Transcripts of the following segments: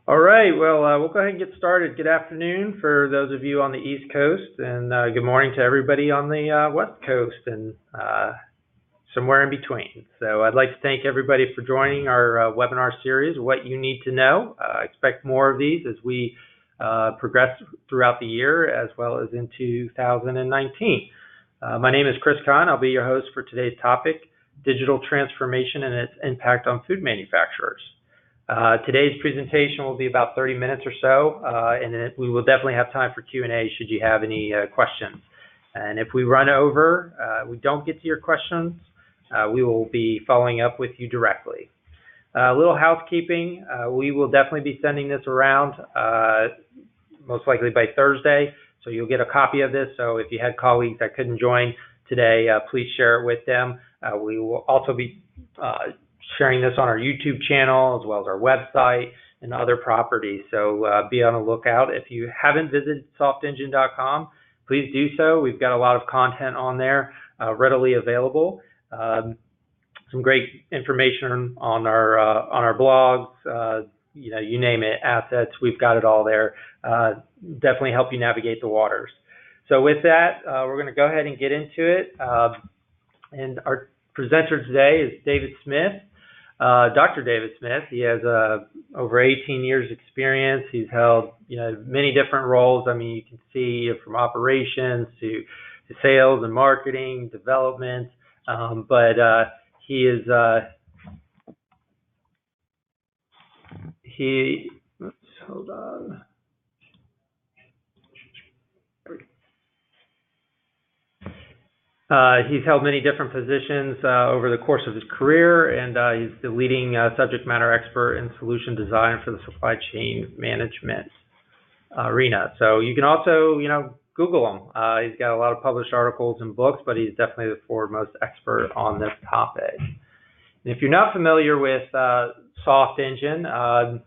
All right, well, we'll go ahead and get started. Good afternoon for those of you on the East Coast, and good morning to everybody on the West Coast and somewhere in between. So I'd like to thank everybody for joining our webinar series, What You Need to Know. Expect more of these as we progress throughout the year as well as in 2019. My name is Chris Kahn. I'll be your host for today's topic, Digital Transformation and its Impact on Food Manufacturers. Today's presentation will be about 30 minutes or so, and then we will definitely have time for Q&A should you have any questions. And if we run over, we don't get to your questions, we will be following up with you directly. A little housekeeping, we will definitely be sending this around, most likely by Thursday, so you'll get a copy of this. So if you had colleagues that couldn't join today, please share it with them. We will also be sharing this on our YouTube channel as well as our website and other properties. So be on the lookout. If you haven't visited softengine.com, please do so. We've got a lot of content on there readily available. Some great information on our blogs, you name it, assets, we've got it all there. Definitely help you navigate the waters. So with that, we're going to go ahead and get into it. And our presenter today is David Smith. Dr. David Smith. He has over 18 years experience. He's held many different roles. I mean, you can see from operations to sales and marketing, development, but he is hold on. He's held many different positions over the course of his career, and he's the leading subject matter expert in solution design for the supply chain management arena. So you can also, Google him. He's got a lot of published articles and books, but he's definitely the foremost expert on this topic. And if you're not familiar with Softengine,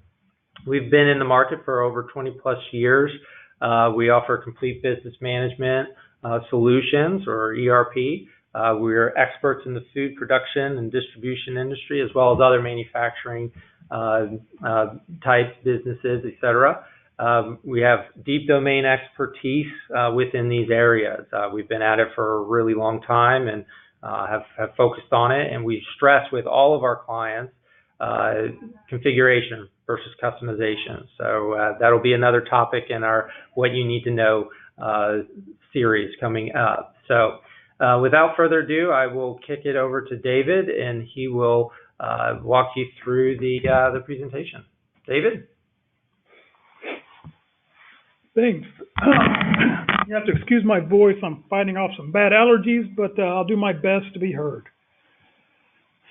we've been in the market for over 20 plus years. We offer complete business management solutions, or ERP. We're experts in the food production and distribution industry, as well as other manufacturing type businesses, etc. We have deep domain expertise within these areas. We've been at it for a really long time and have focused on it, and we stress with all of our clients configuration versus customization. So that'll be another topic in our What You Need to Know series coming up. So without further ado, I will kick it over to David, and he will walk you through the presentation. David? Thanks. You have to excuse my voice. I'm fighting off some bad allergies, but I'll do my best to be heard.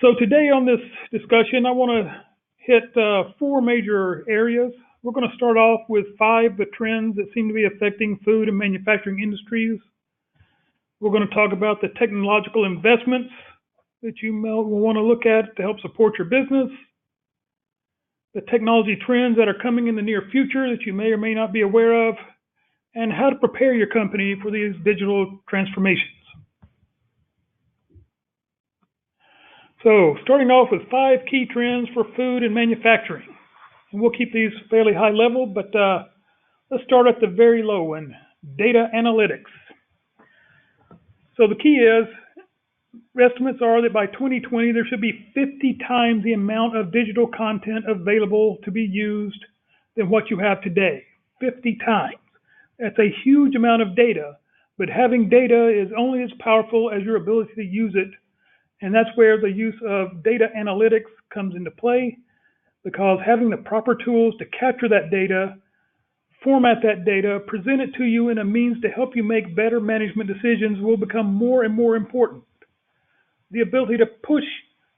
So today on this discussion, I want to hit 4 major areas. We're going to start off with 5 the trends that seem to be affecting food and manufacturing industries. We're going to talk about the technological investments that you will want to look at to help support your business, the technology trends that are coming in the near future that you may or may not be aware of, and how to prepare your company for these digital transformations. So starting off with 5 key trends for food and manufacturing. And we'll keep these fairly high level, but let's start at the very low one, data analytics. So the key is, estimates are that by 2020, there should be 50 times the amount of digital content available to be used than what you have today. 50 times. That's a huge amount of data, but having data is only as powerful as your ability to use it. And that's where the use of data analytics comes into play, because having the proper tools to capture that data, format that data, present it to you in a means to help you make better management decisions will become more and more important. The ability to push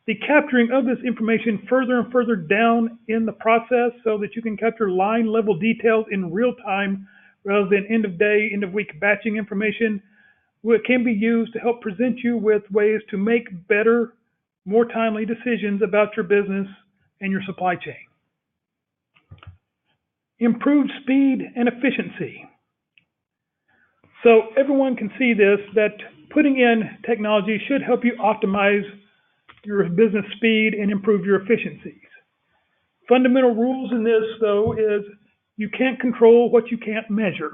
the capturing of this information further and further down in the process so that you can capture line level details in real time rather than end of day, end of week batching information, can be used to help present you with ways to make better, more timely decisions about your business and your supply chain. Improved speed and efficiency. So everyone can see this, that putting in technology should help you optimize your business speed and improve your efficiencies. Fundamental rules in this, though, is you can't control what you can't measure.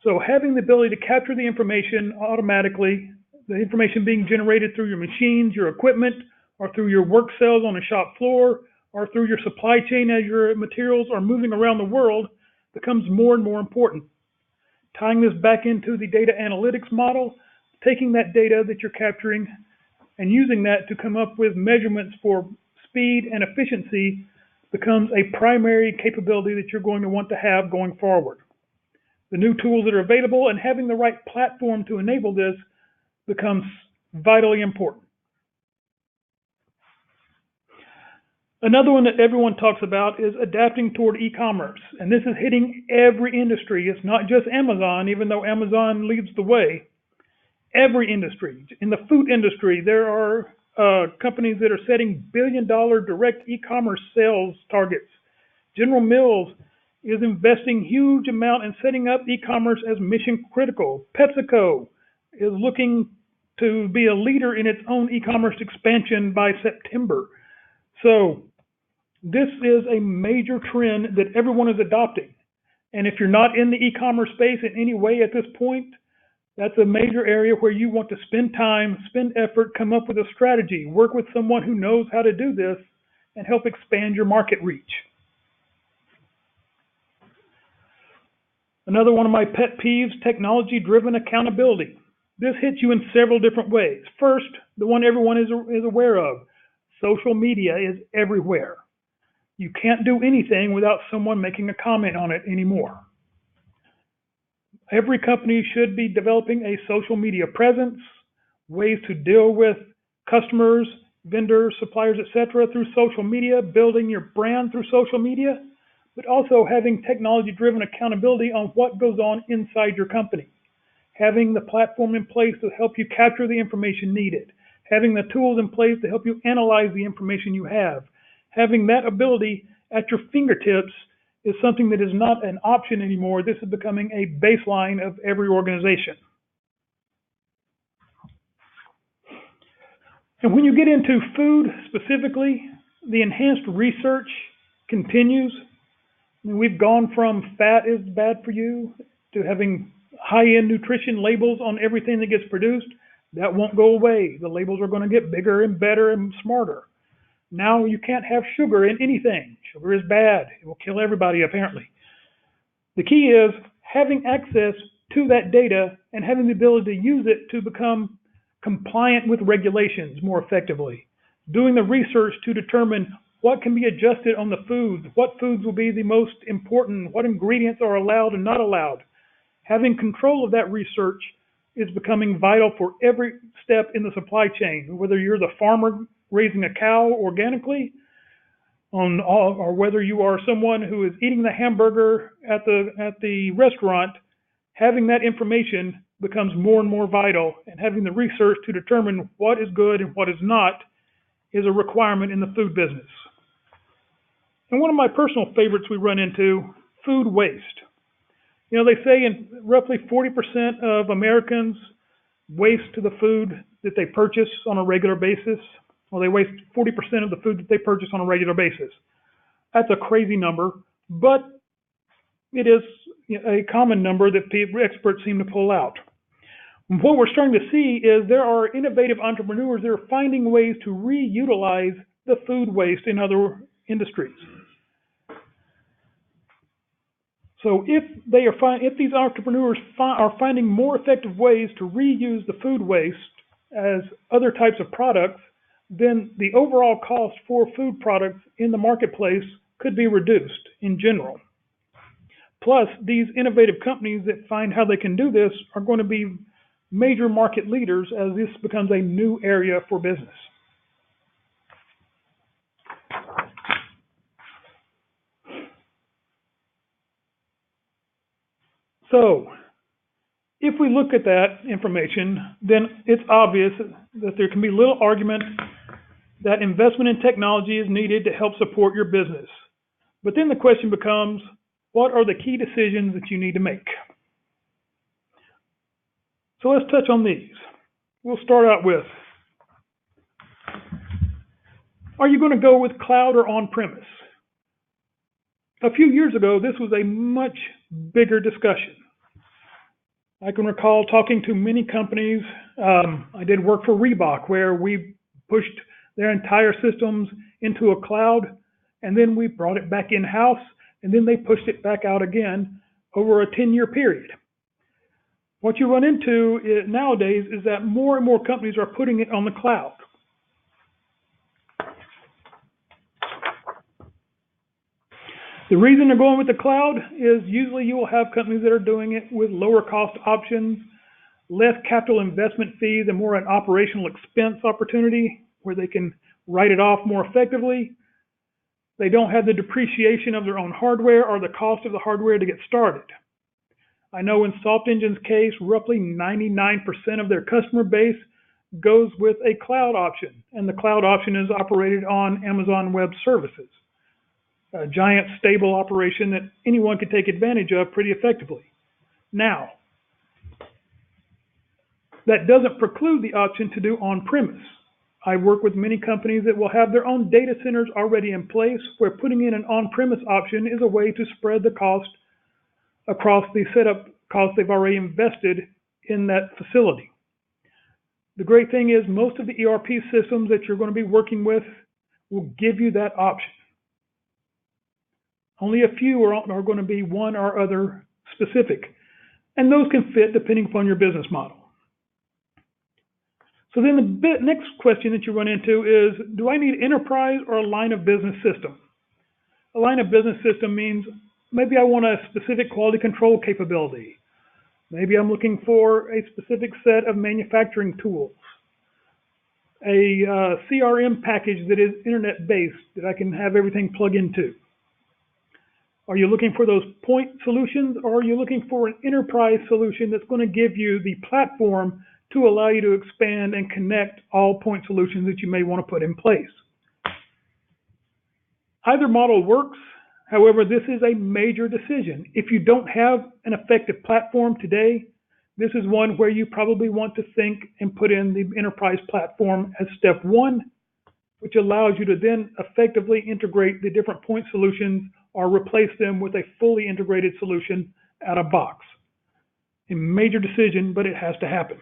So having the ability to capture the information automatically, the information being generated through your machines, your equipment, or through your work cells on a shop floor, or through your supply chain as your materials are moving around the world, becomes more and more important. Tying this back into the data analytics model, taking that data that you're capturing and using that to come up with measurements for speed and efficiency becomes a primary capability that you're going to want to have going forward. The new tools that are available and having the right platform to enable this becomes vitally important. Another one that everyone talks about is adapting toward e-commerce, and this is hitting every industry. It's not just Amazon, even though Amazon leads the way. Every industry. In the food industry, there are companies that are setting billion-dollar direct e-commerce sales targets. General Mills is investing huge amount in setting up e-commerce as mission critical. PepsiCo is looking to be a leader in its own e-commerce expansion by September. So this is a major trend that everyone is adopting. And if you're not in the e-commerce space in any way at this point, that's a major area where you want to spend time, spend effort, come up with a strategy, work with someone who knows how to do this, and help expand your market reach. Another one of my pet peeves, technology-driven accountability. This hits you in several different ways. First, the one everyone is aware of, social media is everywhere. You can't do anything without someone making a comment on it anymore. Every company should be developing a social media presence, ways to deal with customers, vendors, suppliers, etc. through social media, building your brand through social media, but also having technology-driven accountability on what goes on inside your company. Having the platform in place to help you capture the information needed. Having the tools in place to help you analyze the information you have. Having that ability at your fingertips is something that is not an option anymore. This is becoming a baseline of every organization. And when you get into food specifically, the enhanced research continues. I mean, we've gone from fat is bad for you to having high-end nutrition labels on everything that gets produced. That won't go away. The labels are going to get bigger and better and smarter. Now you can't have sugar in anything. Sugar is bad. It will kill everybody, apparently. The key is having access to that data and having the ability to use it to become compliant with regulations more effectively. Doing the research to determine what can be adjusted on the foods, what foods will be the most important, what ingredients are allowed and not allowed. Having control of that research is becoming vital for every step in the supply chain, whether you're the farmer raising a cow organically, or whether you are someone who is eating the hamburger at the restaurant. Having that information becomes more and more vital, and having the research to determine what is good and what is not is a requirement in the food business. And one of my personal favorites we run into, food waste. You know, they say in roughly 40% of Americans waste to the food that they purchase on a regular basis. Well, they waste 40% of the food that they purchase on a regular basis. That's a crazy number, but it is a common number that experts seem to pull out. What we're starting to see is there are innovative entrepreneurs that are finding ways to reutilize the food waste in other industries. So if these entrepreneurs are finding more effective ways to reuse the food waste as other types of products, then the overall cost for food products in the marketplace could be reduced in general. Plus, these innovative companies that find how they can do this are going to be major market leaders as this becomes a new area for business. So, if we look at that information, then it's obvious that there can be little argument that investment in technology is needed to help support your business. But then the question becomes, what are the key decisions that you need to make? So let's touch on these. We'll start out with, are you going to go with cloud or on-premise? A few years ago, this was a much bigger discussion. I can recall talking to many companies. I did work for Reebok, where we pushed their entire systems into a cloud, and then we brought it back in-house, and then they pushed it back out again over a 10-year period. What you run into nowadays is that more and more companies are putting it on the cloud. The reason they're going with the cloud is usually you will have companies that are doing it with lower cost options, less capital investment fees, and more an operational expense opportunity where they can write it off more effectively. They don't have the depreciation of their own hardware or the cost of the hardware to get started. I know in Softengine's case, roughly 99% of their customer base goes with a cloud option, and the cloud option is operated on Amazon Web Services, a giant stable operation that anyone could take advantage of pretty effectively. Now, that doesn't preclude the option to do on-premise. I work with many companies that will have their own data centers already in place, where putting in an on-premise option is a way to spread the cost across the setup costs they've already invested in that facility. The great thing is most of the ERP systems that you're going to be working with will give you that option. Only a few are going to be one or other specific, and those can fit depending upon your business model. So then the next question that you run into is, do I need enterprise or a line of business system? A line of business system means maybe I want a specific quality control capability. Maybe I'm looking for a specific set of manufacturing tools, a CRM package that is internet-based that I can have everything plug into. Are you looking for those point solutions, or are you looking for an enterprise solution that's going to give you the platform to allow you to expand and connect all point solutions that you may want to put in place? Either model works. However, this is a major decision. If you don't have an effective platform today, this is one where you probably want to think and put in the enterprise platform as step one, which allows you to then effectively integrate the different point solutions or replace them with a fully integrated solution out of box. A major decision, but it has to happen.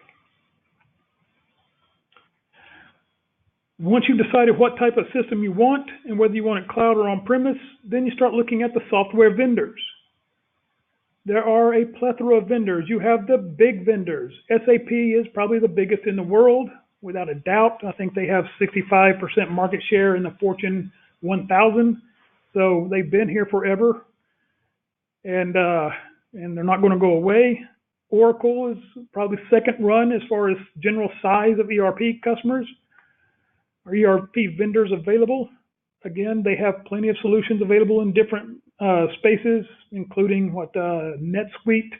Once you've decided what type of system you want and whether you want it cloud or on-premise, then you start looking at the software vendors. There are a plethora of vendors. You have the big vendors. SAP is probably the biggest in the world, without a doubt. I think they have 65% market share in the Fortune 1000. So they've been here forever, and they're not going to go away. Oracle is probably second run as far as general size of ERP customers. Are ERP vendors available? Again, they have plenty of solutions available in different spaces, including NetSuite,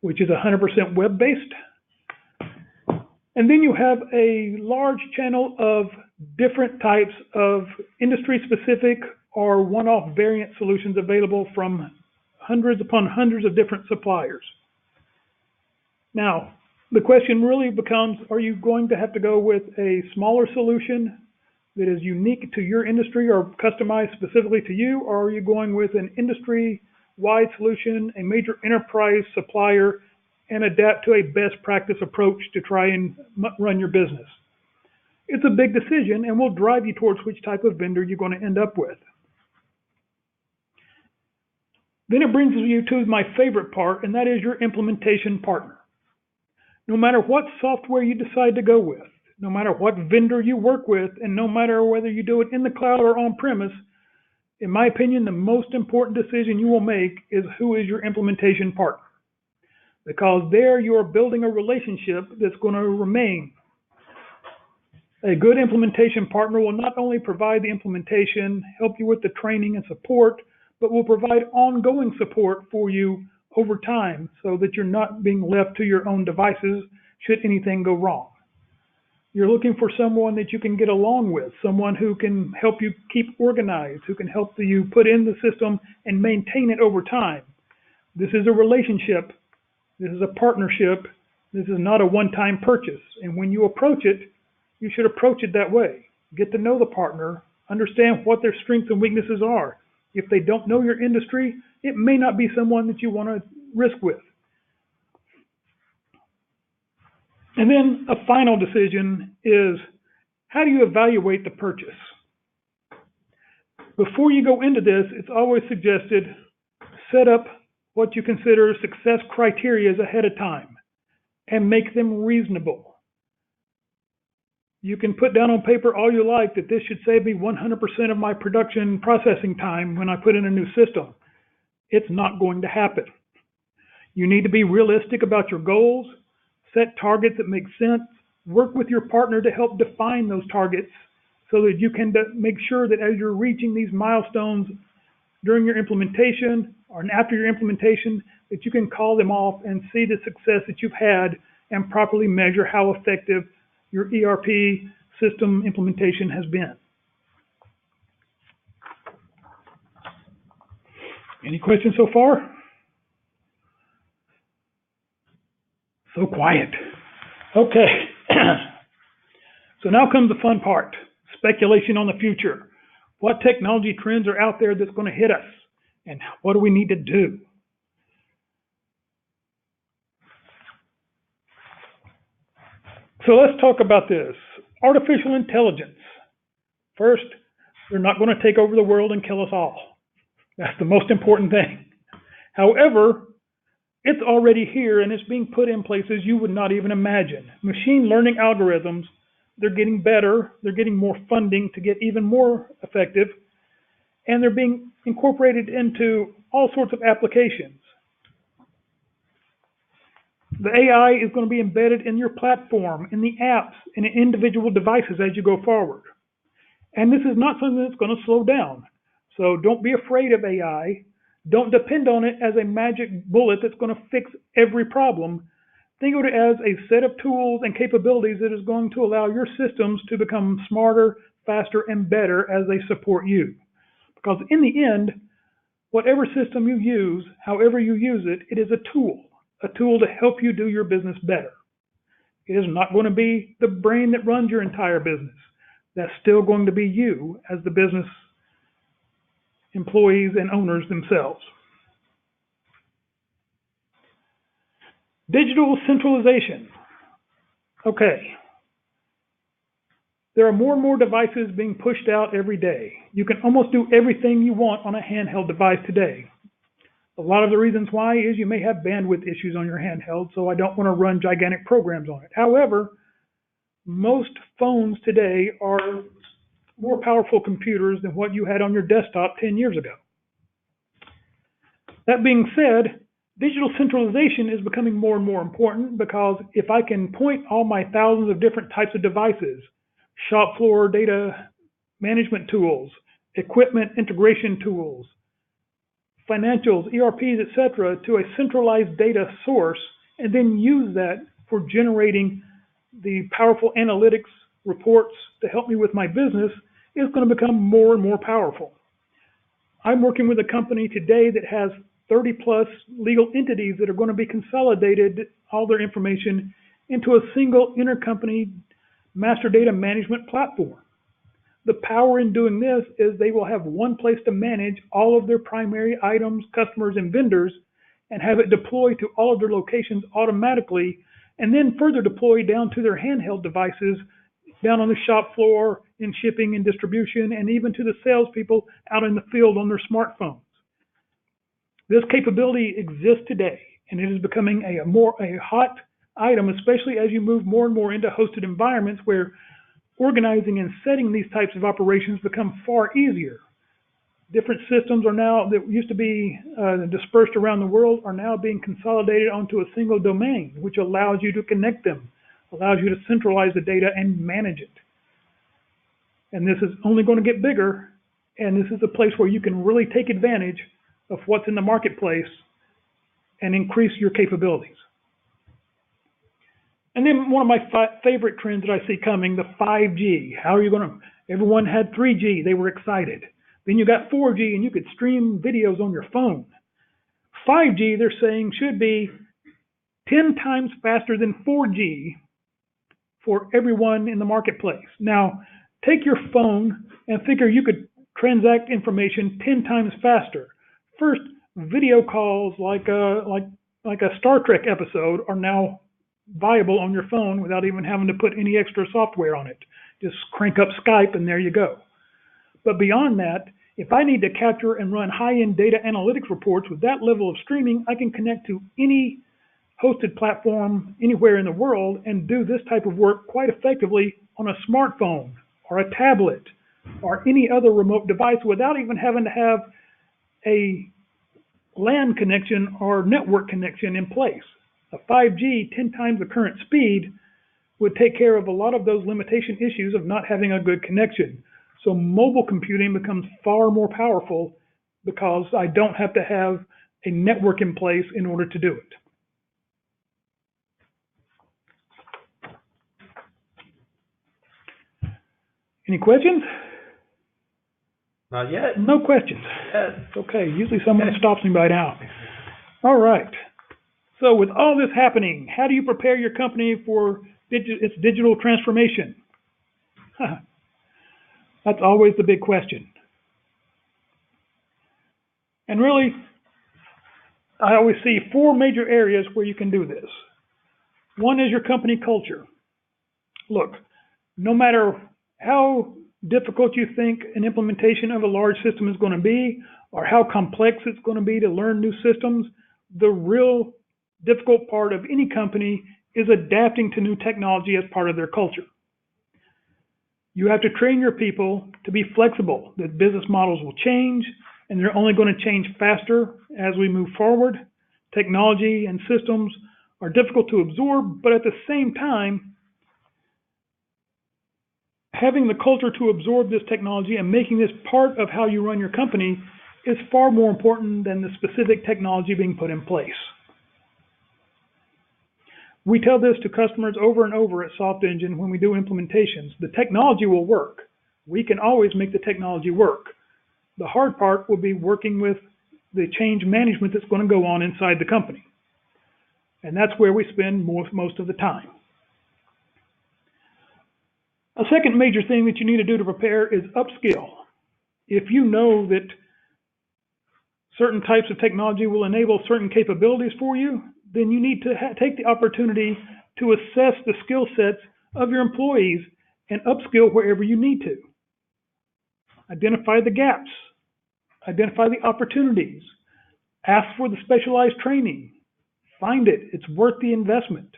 which is 100% web-based. And then you have a large channel of different types of industry-specific or one-off variant solutions available from hundreds upon hundreds of different suppliers. Now, the question really becomes, are you going to have to go with a smaller solution that is unique to your industry or customized specifically to you, or are you going with an industry-wide solution, a major enterprise supplier, and adapt to a best practice approach to try and run your business? It's a big decision and will drive you towards which type of vendor you're going to end up with. Then it brings you to my favorite part, and that is your implementation partner. No matter what software you decide to go with, no matter what vendor you work with, and no matter whether you do it in the cloud or on-premise, in my opinion, the most important decision you will make is who is your implementation partner. Because there you are building a relationship that's going to remain. A good implementation partner will not only provide the implementation, help you with the training and support, but will provide ongoing support for you over time so that you're not being left to your own devices should anything go wrong. You're looking for someone that you can get along with, someone who can help you keep organized, who can help you put in the system and maintain it over time. This is a relationship. This is a partnership. This is not a one-time purchase. And when you approach it, you should approach it that way. Get to know the partner, understand what their strengths and weaknesses are. If they don't know your industry, it may not be someone that you want to risk with. And then a final decision is, how do you evaluate the purchase? Before you go into this, it's always suggested, set up what you consider success criteria ahead of time and make them reasonable. You can put down on paper all you like that this should save me 100% of my production processing time when I put in a new system. It's not going to happen. You need to be realistic about your goals, set targets that make sense, work with your partner to help define those targets so that you can make sure that as you're reaching these milestones during your implementation or after your implementation, that you can call them off and see the success that you've had and properly measure how effective your ERP system implementation has been. Any questions so far? So quiet. Okay. So now comes the fun part, speculation on the future. What technology trends are out there that's going to hit us? And what do we need to do? So let's talk about this. Artificial intelligence. First, they're not going to take over the world and kill us all. That's the most important thing. However, it's already here and it's being put in places you would not even imagine. Machine learning algorithms, they're getting better, they're getting more funding to get even more effective, and they're being incorporated into all sorts of applications. The AI is going to be embedded in your platform, in the apps, in individual devices as you go forward. And this is not something that's going to slow down. So don't be afraid of AI. Don't depend on it as a magic bullet that's going to fix every problem. Think of it as a set of tools and capabilities that is going to allow your systems to become smarter, faster, and better as they support you. Because in the end, whatever system you use, however you use it, it is a tool to help you do your business better. It is not going to be the brain that runs your entire business. That's still going to be you as the business employees and owners themselves. Digital centralization. Okay. There are more and more devices being pushed out every day. You can almost do everything you want on a handheld device today. A lot of the reasons why is you may have bandwidth issues on your handheld, so I don't want to run gigantic programs on it. However, most phones today are more powerful computers than what you had on your desktop 10 years ago. That being said, digital centralization is becoming more and more important because if I can point all my thousands of different types of devices, shop floor data management tools, equipment integration tools, financials, ERPs, etc., to a centralized data source, and then use that for generating the powerful analytics reports to help me with my business, is going to become more and more powerful. I'm working with a company today that has 30 plus legal entities that are going to be consolidated, all their information, into a single intercompany master data management platform. The power in doing this is they will have one place to manage all of their primary items, customers, and vendors, and have it deploy to all of their locations automatically, and then further deploy down to their handheld devices, down on the shop floor, in shipping and distribution, and even to the salespeople out in the field on their smartphones. This capability exists today, and it is becoming a hot item, especially as you move more and more into hosted environments where organizing and setting these types of operations become far easier. Different systems are now, that used to be dispersed around the world, are now being consolidated onto a single domain, which allows you to connect them, allows you to centralize the data and manage it. And this is only going to get bigger, and this is a place where you can really take advantage of what's in the marketplace and increase your capabilities. And then one of my favorite trends that I see coming, the 5G. How are you going to, everyone had 3G, they were excited. Then you got 4G and you could stream videos on your phone. 5G, they're saying, should be 10 times faster than 4G for everyone in the marketplace. Now, take your phone and figure you could transact information 10 times faster. First, video calls like a Star Trek episode are now viable on your phone without even having to put any extra software on it. Just crank up Skype and there you go. But beyond that, if I need to capture and run high-end data analytics reports with that level of streaming, I can connect to any hosted platform anywhere in the world and do this type of work quite effectively on a smartphone or a tablet or any other remote device without even having to have a LAN connection or network connection in place. A 5G 10 times the current speed would take care of a lot of those limitation issues of not having a good connection. So mobile computing becomes far more powerful because I don't have to have a network in place in order to do it. Any questions? Not yet. No questions. Okay, usually someone stops me by now. All right. So with all this happening, how do you prepare your company for its digital transformation? That's always the big question. And really, I always see 4 major areas where you can do this. One is your company culture. Look, no matter how difficult you think an implementation of a large system is going to be, or how complex it's going to be to learn new systems, the real difficult part of any company is adapting to new technology as part of their culture. You have to train your people to be flexible, that business models will change, and they're only going to change faster as we move forward. Technology and systems are difficult to absorb, but at the same time, having the culture to absorb this technology and making this part of how you run your company is far more important than the specific technology being put in place. We tell this to customers over and over at Softengine when we do implementations. The technology will work. We can always make the technology work. The hard part will be working with the change management that's going to go on inside the company. And that's where we spend most of the time. A second major thing that you need to do to prepare is upskill. If you know that certain types of technology will enable certain capabilities for you, then you need to take the opportunity to assess the skill sets of your employees and upskill wherever you need to. Identify the gaps. Identify the opportunities. Ask for the specialized training. Find it. It's worth the investment.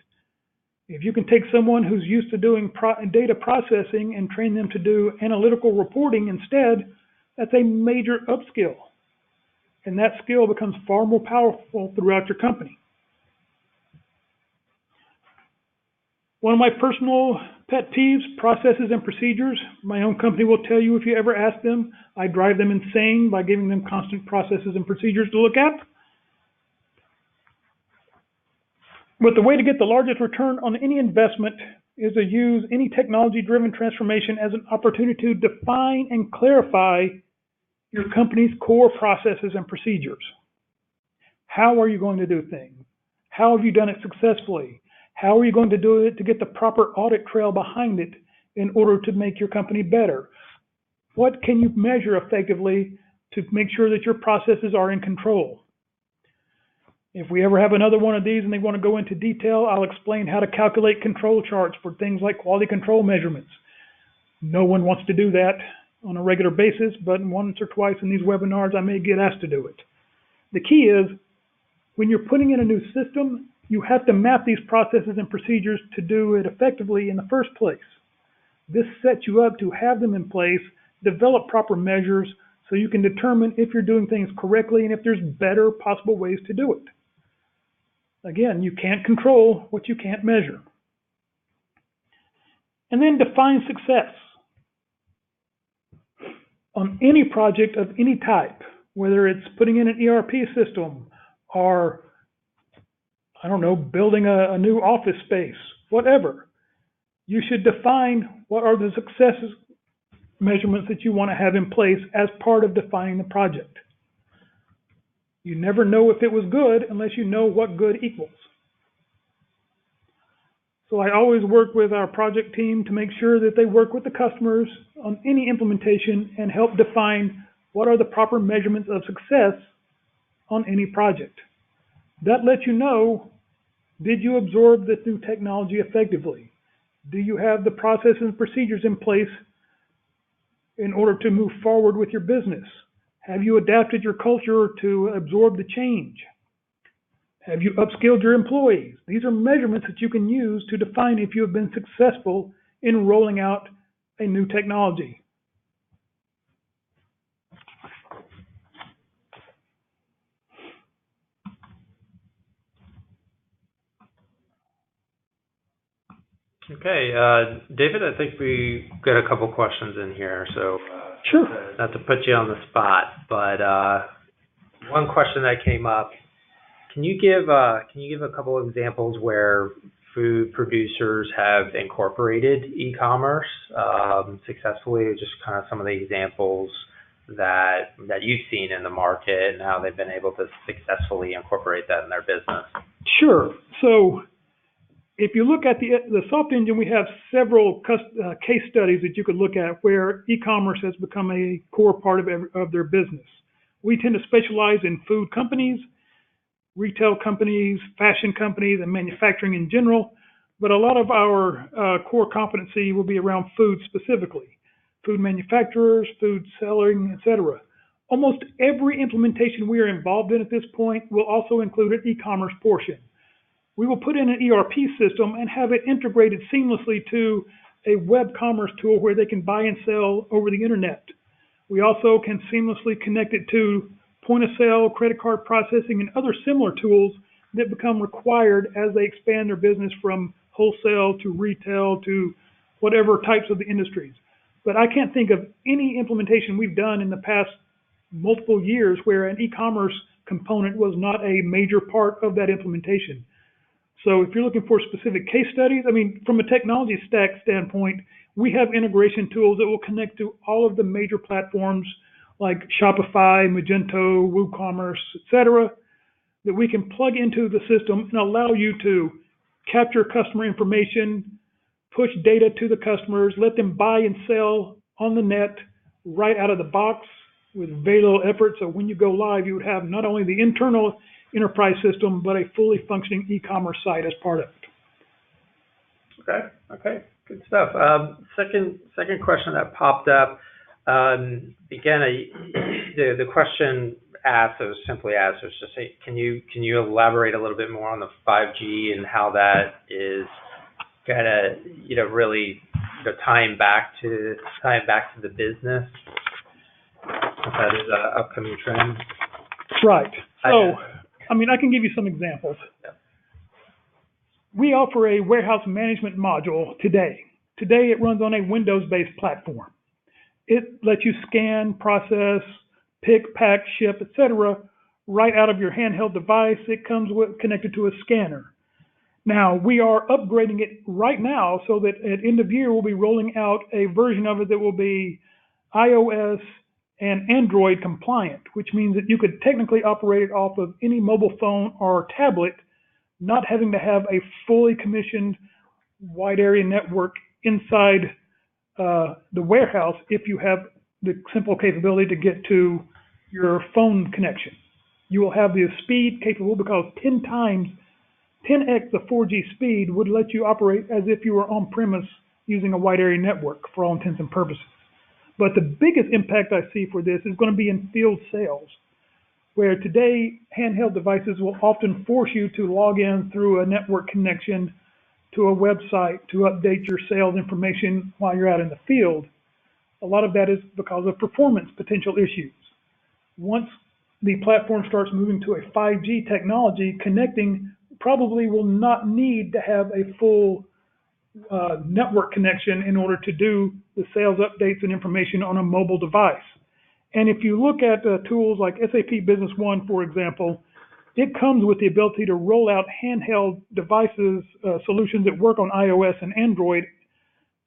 If you can take someone who's used to doing data processing and train them to do analytical reporting instead, that's a major upskill. And that skill becomes far more powerful throughout your company. One of my personal pet peeves, processes and procedures. My own company will tell you if you ever ask them, I drive them insane by giving them constant processes and procedures to look at. But the way to get the largest return on any investment is to use any technology-driven transformation as an opportunity to define and clarify your company's core processes and procedures. How are you going to do things? How have you done it successfully? How are you going to do it to get the proper audit trail behind it in order to make your company better? What can you measure effectively to make sure that your processes are in control? If we ever have another one of these and they want to go into detail, I'll explain how to calculate control charts for things like quality control measurements. No one wants to do that on a regular basis, but once or twice in these webinars, I may get asked to do it. The key is, when you're putting in a new system, you have to map these processes and procedures to do it effectively in the first place. This sets you up to have them in place, develop proper measures, so you can determine if you're doing things correctly and if there's better possible ways to do it. Again, you can't control what you can't measure. And then define success. On any project of any type, whether it's putting in an ERP system or, I don't know, building a new office space, whatever, you should define what are the success measurements that you want to have in place as part of defining the project. You never know if it was good unless you know what good equals. So I always work with our project team to make sure that they work with the customers on any implementation and help define what are the proper measurements of success on any project. That lets you know, did you absorb this new technology effectively? Do you have the processes and procedures in place in order to move forward with your business? Have you adapted your culture to absorb the change? Have you upskilled your employees? These are measurements that you can use to define if you have been successful in rolling out a new technology. Okay, David, I think we got a couple questions in here, so Sure. not to put you on the spot, but one question that came up: can you give a couple of examples where food producers have incorporated e-commerce successfully? Just kind of some of the examples that you've seen in the market and how they've been able to successfully incorporate that in their business. Sure. So if you look at the Softengine, we have several case studies that you could look at where e-commerce has become a core part of their business. We tend to specialize in food companies, retail companies, fashion companies, and manufacturing in general, but a lot of our core competency will be around food specifically, food manufacturers, food selling, etc. Almost every implementation we are involved in at this point will also include an e-commerce portion. We will put in an ERP system and have it integrated seamlessly to a web commerce tool where they can buy and sell over the internet. We also can seamlessly connect it to point of sale, credit card processing, and other similar tools that become required as they expand their business from wholesale to retail to whatever types of the industries. But I can't think of any implementation we've done in the past multiple years where an e-commerce component was not a major part of that implementation. So if you're looking for specific case studies, I mean, from a technology stack standpoint, we have integration tools that will connect to all of the major platforms like Shopify, Magento, WooCommerce, etc., that we can plug into the system and allow you to capture customer information, push data to the customers, let them buy and sell on the net right out of the box with very little effort. So when you go live, you would have not only the internal enterprise system, but a fully functioning e-commerce site as part of it. Okay, good stuff. Second question that popped up. Again, the question asked, it was simply asked, was just, hey, can you elaborate a little bit more on the 5G and how that is kind of really tying back to the business? That is an upcoming trend. Right. So, I mean, I can give you some examples. Yeah. We offer a warehouse management module today. Today, it runs on a Windows-based platform. It lets you scan, process, pick, pack, ship, etc., right out of your handheld device. It comes connected to a scanner. Now, we are upgrading it right now so that at end of year, we'll be rolling out a version of it that will be iOS and Android compliant, which means that you could technically operate it off of any mobile phone or tablet, not having to have a fully commissioned wide area network inside the warehouse if you have the simple capability to get to your phone connection. You will have the speed capable because 10x the 4G speed would let you operate as if you were on premise using a wide area network for all intents and purposes. But the biggest impact I see for this is going to be in field sales, where today handheld devices will often force you to log in through a network connection to a website to update your sales information while you're out in the field. A lot of that is because of performance potential issues. Once the platform starts moving to a 5G technology, connecting probably will not need to have a full network connection in order to do the sales updates and information on a mobile device. And if you look at tools like SAP Business One, for example, it comes with the ability to roll out handheld devices, solutions that work on iOS and Android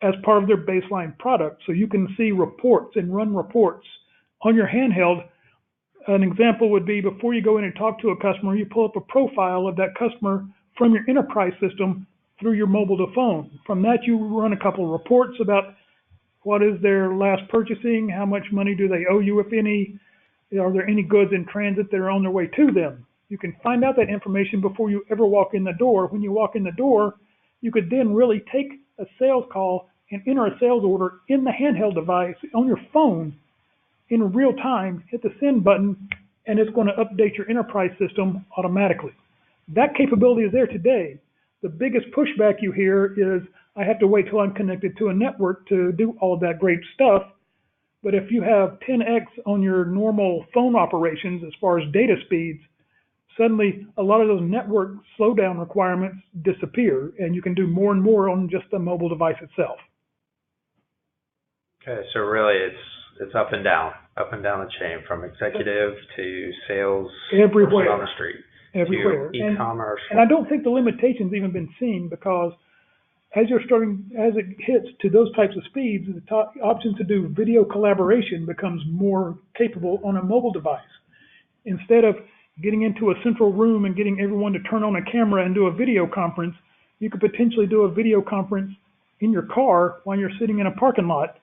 as part of their baseline product. So you can see reports and run reports on your handheld. An example would be before you go in and talk to a customer, you pull up a profile of that customer from your enterprise system through your mobile to phone. From that, you run a couple of reports about what is their last purchasing, how much money do they owe you, if any, are there any goods in transit that are on their way to them. You can find out that information before you ever walk in the door. When you walk in the door, you could then really take a sales call and enter a sales order in the handheld device on your phone in real time, hit the send button, and it's going to update your enterprise system automatically. That capability is there today. The biggest pushback you hear is, I have to wait till I'm connected to a network to do all of that great stuff. But if you have 10x on your normal phone operations as far as data speeds, suddenly a lot of those network slowdown requirements disappear, and you can do more and more on just the mobile device itself. Okay, so really it's up and down the chain, from executive to sales, everywhere on the street, everywhere, to e-commerce. And I don't think the limitation's even been seen, because as it hits to those types of speeds, the option to do video collaboration becomes more capable on a mobile device. Instead of getting into a central room and getting everyone to turn on a camera and do a video conference, you could potentially do a video conference in your car while you're sitting in a parking lot.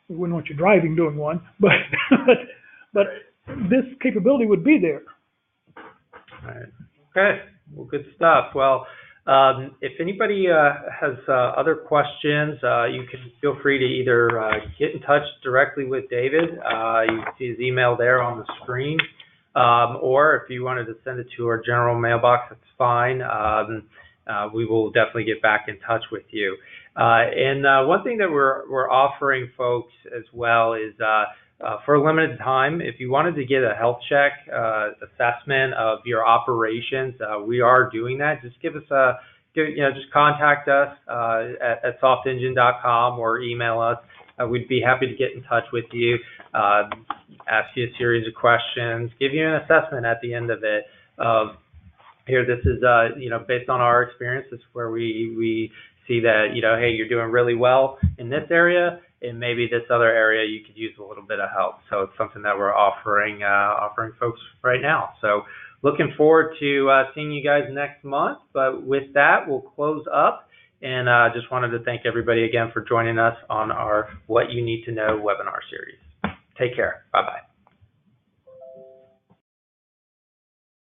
We wouldn't want you driving doing one, but this capability would be there. All right. Okay. Well, good stuff. Well, if anybody has other questions, you can feel free to either get in touch directly with David. You can see his email there on the screen. Or if you wanted to send it to our general mailbox, that's fine. We will definitely get back in touch with you. And one thing that we're offering folks as well is for a limited time, if you wanted to get a health check assessment of your operations, we are doing that. Just give us just contact us at softengine.com or email us. We'd be happy to get in touch with you, ask you a series of questions, give you an assessment at the end of it. Here, this is based on our experience. This is where we see that hey, you're doing really well in this area, and maybe this other area you could use a little bit of help. So it's something that we're offering folks right now. So looking forward to seeing you guys next month. But with that, we'll close up. And just wanted to thank everybody again for joining us on our What You Need to Know webinar series. Take care. Bye-bye.